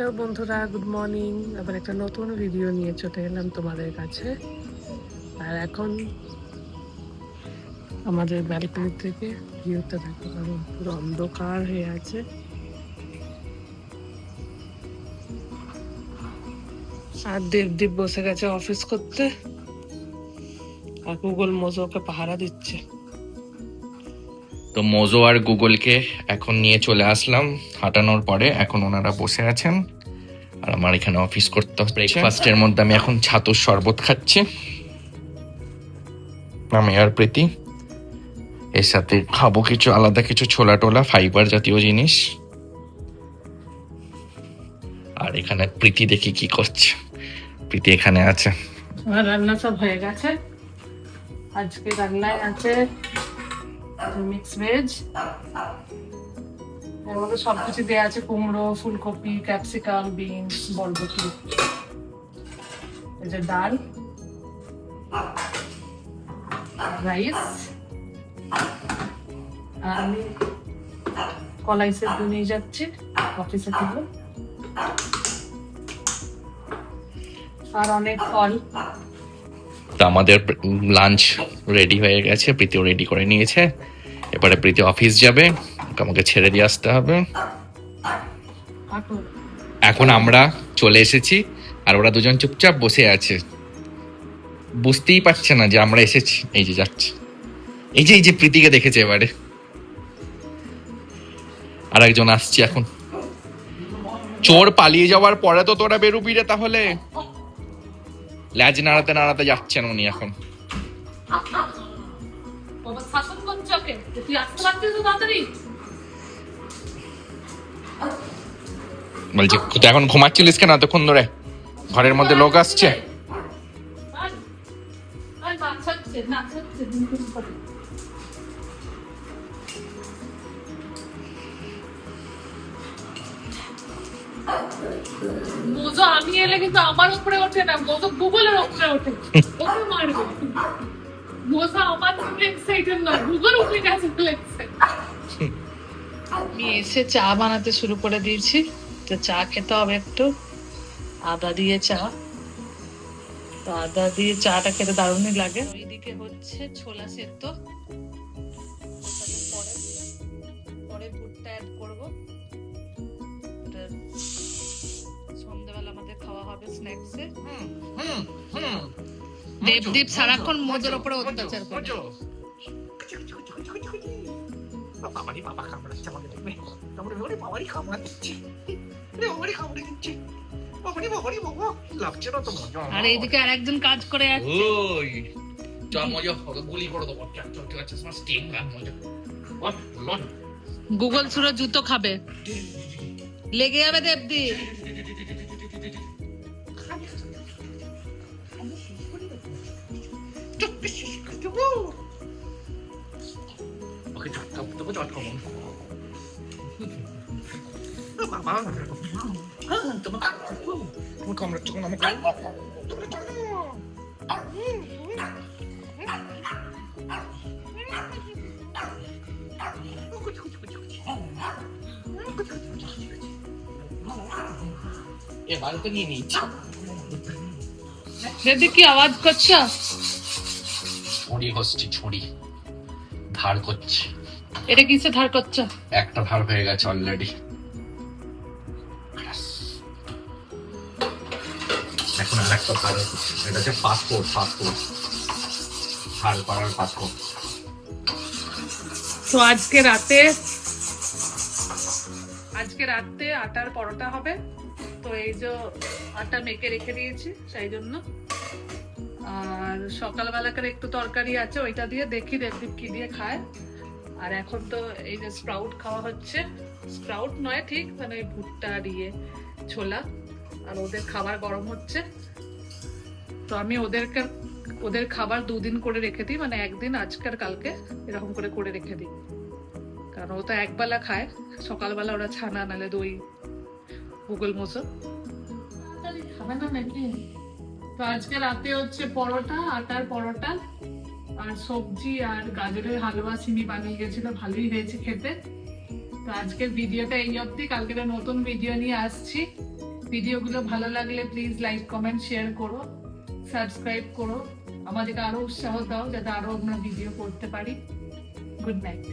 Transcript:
Hello বন্ধুরা, good morning. আবার একটা নতুন ভিডিও নিয়ে চলে এলাম তোমাদের কাছে। আর এখন আমাদের ব্যালকনি থেকে ভিউটা দেখো, কারণ পুরো অন্ধকার হয়ে আছে। আর দেবদীপ বসে গেছে অফিস করতে, আর গুগল মোজো ওকে পাহারা দিচ্ছে। তো মোজো আর গুগলকে এখন নিয়ে চলে আসলাম হাঁটানোর পরে। এখন ওনারা বসে আছেন আর আমার এখানে অফিস করতে হচ্ছে। ব্রেকফাস্টের মধ্যে আমি এখন ছাতুর শরবত খাচ্ছি, আমি আর প্রীতি। এর সাথে খাবো কিছু আলাদা কিছু ছোলা টোলা ফাইবার জাতীয় জিনিস। আর এখানে প্রীতি দেখি কি করছে। প্রীতি এখানে আছে। আমার রান্না সব হয়ে গেছে। আজকে রান্নায় আছে মিক্স ভেজ, এর মধ্যে সবকিছু দেওয়া আছে: কুমড়ো, ফুলকপি, ক্যাপসিকাম, বিনস, বরবটি। এই যে ডাল, রাইস, আর আমি কলাই সেদ্ধ নিয়ে যাচ্ছি অফিসে থেকে, আর অনেক ফল। তো আমাদের লাঞ্চ রেডি হয়ে গেছে, প্রীতিও রেডি করে নিয়েছে। এবারে প্রীতি অফিস যাবে, আমাকে ছেড়ে দিয়ে আসতে হবে। এখন আমরা চলে এসেছি আর ওরা দুজন চুপচাপ বসে আছে, বুঝতেই পারছে না যে আমরা এসেছি। এই যে যাচ্ছে, এই যে প্রীতিকে দেখেছে এবারে। আর একজন আসছে এখন। চোর পালিয়ে যাওয়ার পরে তো তোরা বেরুবি রে, তাহলে ল্যাজ নাড়াতে নাড়াতে যাচ্ছেন উনি এখন। বলছি তুই এখন ঘুমাচ্ছিলিস কেন এতক্ষণ ধরে? ঘরের মধ্যে লোক আসছে। মোজো আমি এলে কিন্তু আমার উপরে ওঠে না, মোজো গুগলের উপরে ওঠে। ওকে মারবে। মোজো আমার উপরে এক্সাইটেড না, গুগল উপরে গেছে এক্সাইটেড। আমি এসে চা বানাতে শুরু করে দিয়েছি। তো চা খেতে হবে একটু, আদা দিয়ে চা। তো আদা দিয়ে চাটা খেতে দারুণই লাগে। ওইদিকে হচ্ছে ছোলা সেদ্ধ, পরে ভুট্টা অ্যাড করবো। সন্ধ্যাবেলা আমাদের খাওয়া হবে স্ন্যাক্সে। দেবদীপ সারাক্ষণ মোজোর উপরে অত্যাচার করে। আর এইদিকে আর একজন কাজ করে যাচ্ছে। গুগল ছুড়ে জুতো খাবে, লেগে যাবে দেবদীপ। দেবদীপ কি আওয়াজ করছো? ছড়ি হচ্ছে, ছড়ি ধার করছে। এটা কিসে ধার করছো? একটা ধার হয়ে গেছে অলরেডি। এখন আর একটা ধার হচ্ছে, এটা হচ্ছে পাসপোর্ট ধার করার পাসপোর্ট। তো আজকে রাতে আটার পরোটা হবে। তো এই যে আটা মেখে রেখে দিয়েছি সেই জন্য। আর সকালবেলাকার একটু তরকারি আছে, ওইটা দিয়ে দেখি দেবদীপ কি দিয়ে খায়। আর এখন তো এই যে স্প্রাউট খাওয়া হচ্ছে, স্প্রাউট নয় ঠিক, মানে ভুট্টা দিয়ে ছোলা। আর ওদের খাবার গরম হচ্ছে। তো আমি ওদের খাবার 2 দিন করে রেখে দিই, মানে একদিন আজকে আর কালকে এরকম করে করে রেখে দিই। কারণ ও তো একবেলা খায়, সকালবেলা ওরা ছানা নালে দই, গুগল মোজো খাবে না নাকি। তো আজকে রাতে হচ্ছে পরোটা, আটার পরোটা আর সবজি আর গাজরের হালুয়া সিমি বানিয়ে গেছিল, ভালোই হয়েছে খেতে। তো আজকের ভিডিওটা এই অবধি, কালকে নতুন ভিডিও নিয়ে আসছি। ভিডিওগুলো ভালো লাগলে প্লিজ লাইক কমেন্ট শেয়ার করো, সাবস্ক্রাইব করো, আমাদেরকে আরো উৎসাহ দাও যাতে আরো আমরা ভিডিও করতে পারি। Good night.